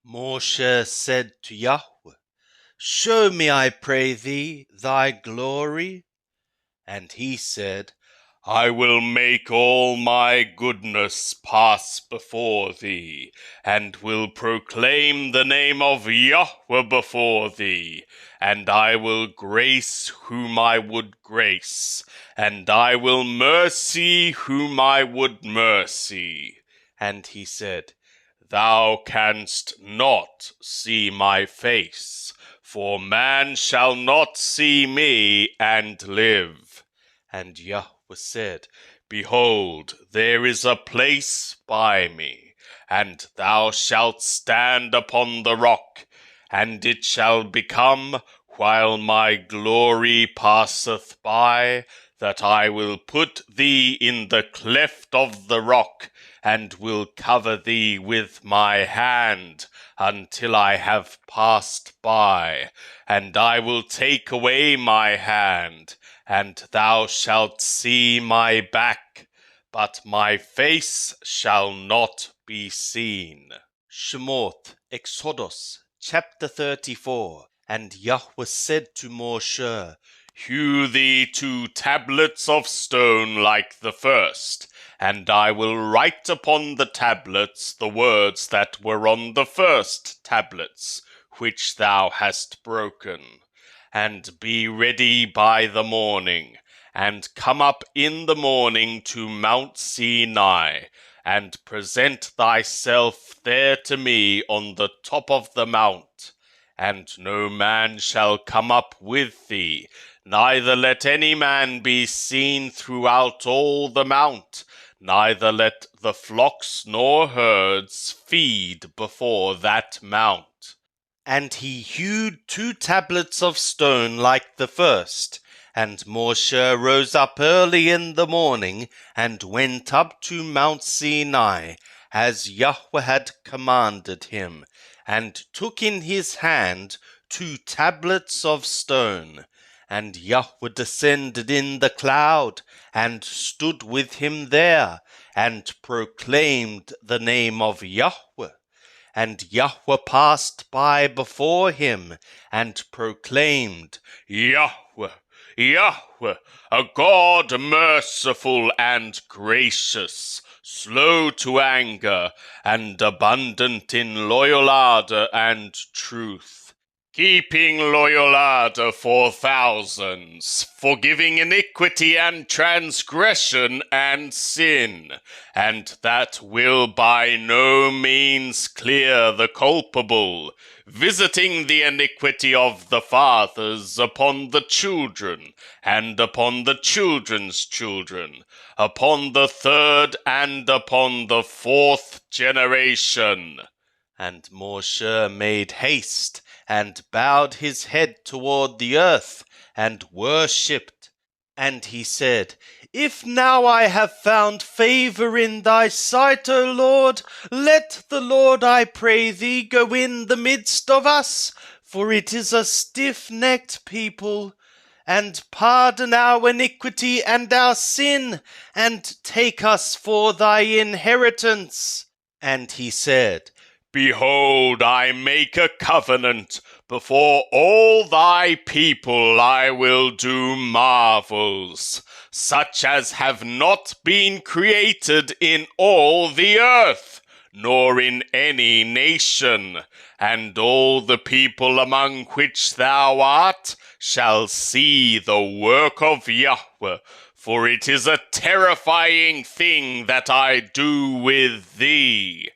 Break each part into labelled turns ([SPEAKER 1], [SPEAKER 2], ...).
[SPEAKER 1] Moshe said to Yahweh, Show me, I pray thee, thy glory. And he said,
[SPEAKER 2] I will make all my goodness pass before thee, and will proclaim the name of Yahweh before thee, and I will grace whom I would grace, and I will mercy whom I would mercy.
[SPEAKER 1] And he said,
[SPEAKER 2] Thou canst not see my face, for man shall not see me and live.
[SPEAKER 1] And Yahweh said,
[SPEAKER 2] Behold, there is a place by me, and thou shalt stand upon the rock, and it shall become, while my glory passeth by, that I will put thee in the cleft of the rock, and will cover thee with my hand, until I have passed by, and I will take away my hand, and thou shalt see my back, but my face shall not be seen.
[SPEAKER 1] Shemot, Exodus, chapter 34. And Yahweh said to Moshe,
[SPEAKER 2] Hew thee 2 tablets of stone like the first, and I will write upon the tablets the words that were on the first tablets, which thou hast broken. And be ready by the morning, and come up in the morning to Mount Sinai, and present thyself there to me on the top of the mount. And no man shall come up with thee, neither let any man be seen throughout all the mount, neither let the flocks nor herds feed before that mount.
[SPEAKER 1] And he hewed 2 tablets of stone like the first. And Moshe rose up early in the morning, and went up to Mount Sinai, as Yahweh had commanded him, and took in his hand 2 tablets of stone. And Yahweh descended in the cloud, and stood with him there, and proclaimed the name of Yahweh. And Yahweh passed by before him, and proclaimed,
[SPEAKER 2] Yahweh, Yahweh, a God merciful and gracious, slow to anger, and abundant in loyal ardor and truth, keeping loyal ardor for thousands, forgiving iniquity and transgression and sin, and that will by no means clear the culpable, visiting the iniquity of the fathers upon the children, and upon the children's children, upon the 3rd and upon the 4th generation.
[SPEAKER 1] And Moshe made haste, and bowed his head toward the earth, and worshipped. And he said, If now I have found favor in thy sight, O Lord, let the Lord, I pray thee, go in the midst of us, for it is a stiff-necked people, and pardon our iniquity and our sin, and take us for thy inheritance. And he said,
[SPEAKER 2] Behold, I make a covenant. Before all thy people I will do marvels, such as have not been created in all the earth, nor in any nation. And all the people among which thou art shall see the work of Yahweh, for it is a terrifying thing that I do with thee.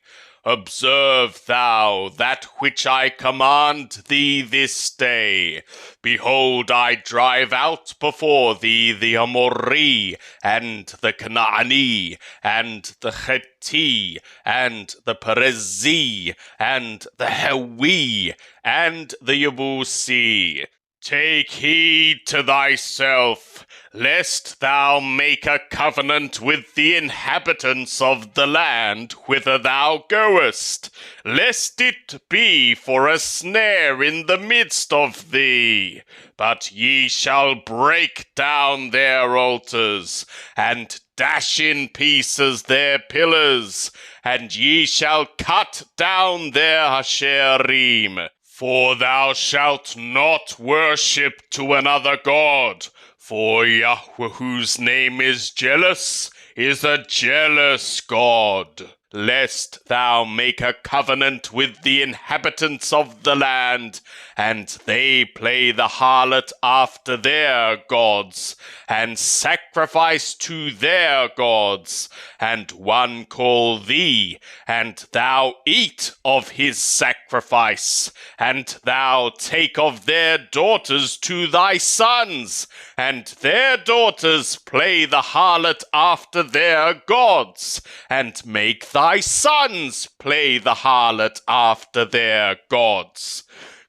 [SPEAKER 2] Observe thou that which I command thee this day. Behold, I drive out before thee the Amorri, and the Canaani, and the Chetti, and the Perezi, and the Hewi, and the Yebusi. Take heed to thyself, lest thou make a covenant with the inhabitants of the land whither thou goest, lest it be for a snare in the midst of thee. But ye shall break down their altars, and dash in pieces their pillars, and ye shall cut down their Hasherim. For thou shalt not worship to another god, for Yahweh, whose name is jealous, is a jealous God. Lest thou make a covenant with the inhabitants of the land, and they play the harlot after their gods, and sacrifice to their gods, and one call thee, and thou eat of his sacrifice, and thou take of their daughters to thy sons, and their daughters play the harlot after their gods, and make thy sons play the harlot after their gods.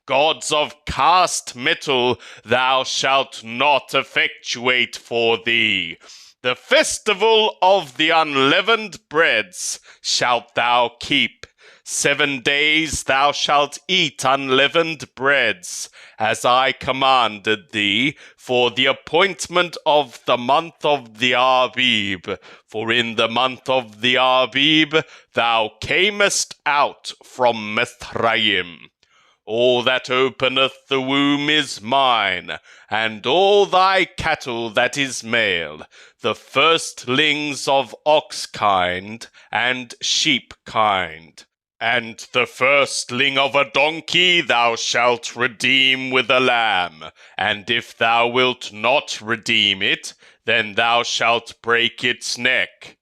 [SPEAKER 2] Gods of cast metal thou shalt not effectuate for thee. The festival of the unleavened breads shalt thou keep. 7 days thou shalt eat unleavened breads, as I commanded thee, for the appointment of the month of the Abib. For in the month of the Abib thou camest out from Mithraim. All that openeth the womb is mine, and all thy cattle that is male, the firstlings of ox kind and sheep kind. And the firstling of a donkey thou shalt redeem with a lamb, and if thou wilt not redeem it, then thou shalt break its neck.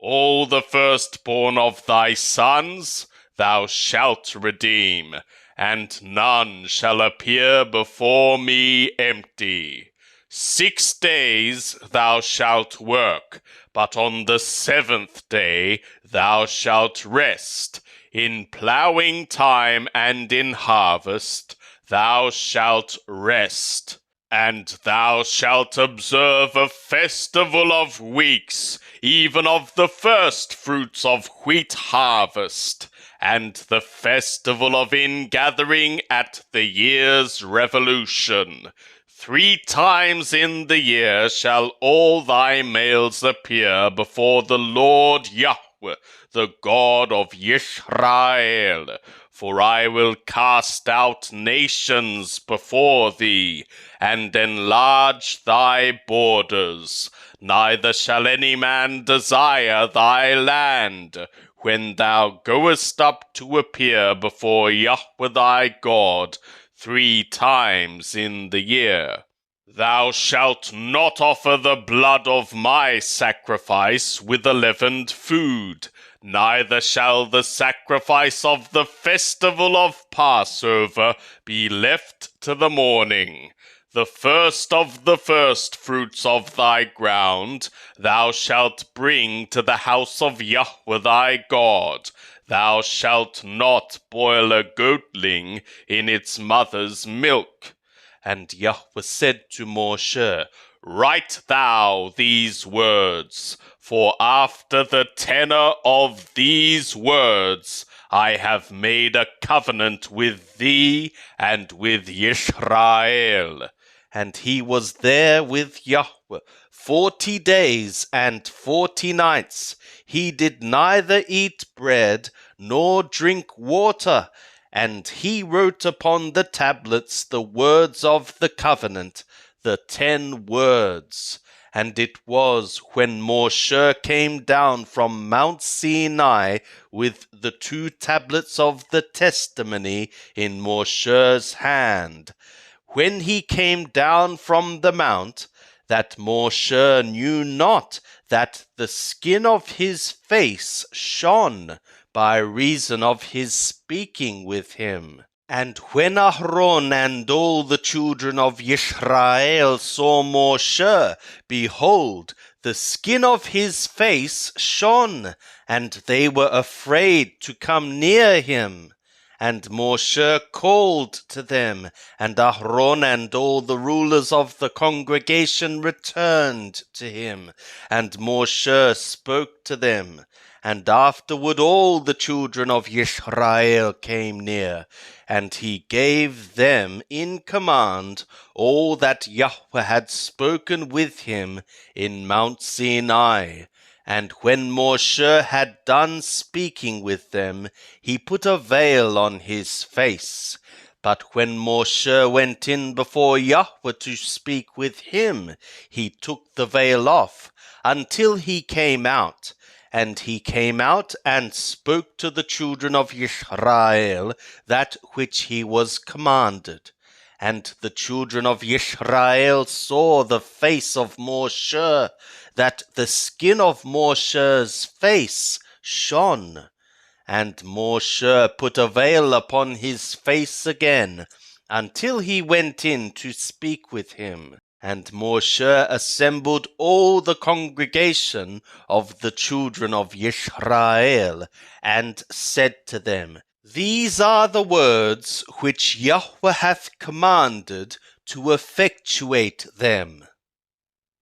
[SPEAKER 2] All the firstborn of thy sons thou shalt redeem, and none shall appear before me empty. 6 days thou shalt work, but on the 7th day thou shalt rest. In plowing time and in harvest thou shalt rest. And thou shalt observe a festival of weeks, even of the first fruits of wheat harvest, and the festival of ingathering at the year's revolution. 3 times in the year shall all thy males appear before the Lord Yahweh, the God of Yisrael. For I will cast out nations before thee, and enlarge thy borders. Neither shall any man desire thy land, when thou goest up to appear before Yahweh thy God 3 times in the year. Thou shalt not offer the blood of my sacrifice with leavened food, neither shall the sacrifice of the festival of Passover be left to the morning. The first of the first fruits of thy ground thou shalt bring to the house of Yahweh thy God. Thou shalt not boil a goatling in its mother's milk. And Yahweh said to Moshe, Write thou these words, for after the tenor of these words I have made a covenant with thee and with Yisrael. And he was there with Yahweh 40 days and 40 nights. He did neither eat bread nor drink water. And he wrote upon the tablets the words of the covenant, the 10 words. And it was when Moshe came down from Mount Sinai with the 2 tablets of the testimony in Moshe's hand, when he came down from the mount, that Moshe knew not that the skin of his face shone by reason of his speaking with him. And when Aaron and all the children of Yisrael saw Moshe, behold, the skin of his face shone, and they were afraid to come near him. And Moshe called to them, and Aaron and all the rulers of the congregation returned to him. And Moshe spoke to them. And afterward all the children of Yisrael came near, and he gave them in command all that Yahweh had spoken with him in Mount Sinai.
[SPEAKER 1] And when Moshe had done speaking with them, he put a veil on his face. But when Moshe went in before Yahweh to speak with him, he took the veil off until he came out. And he came out and spoke to the children of Israel that which he was commanded. And the children of Israel saw the face of Moshe, that the skin of Moshe's face shone. And Moshe put a veil upon his face again, until he went in to speak with him. And Moshe assembled all the congregation of the children of Israel, and said to them, These are the words which Yahweh hath commanded to effectuate them.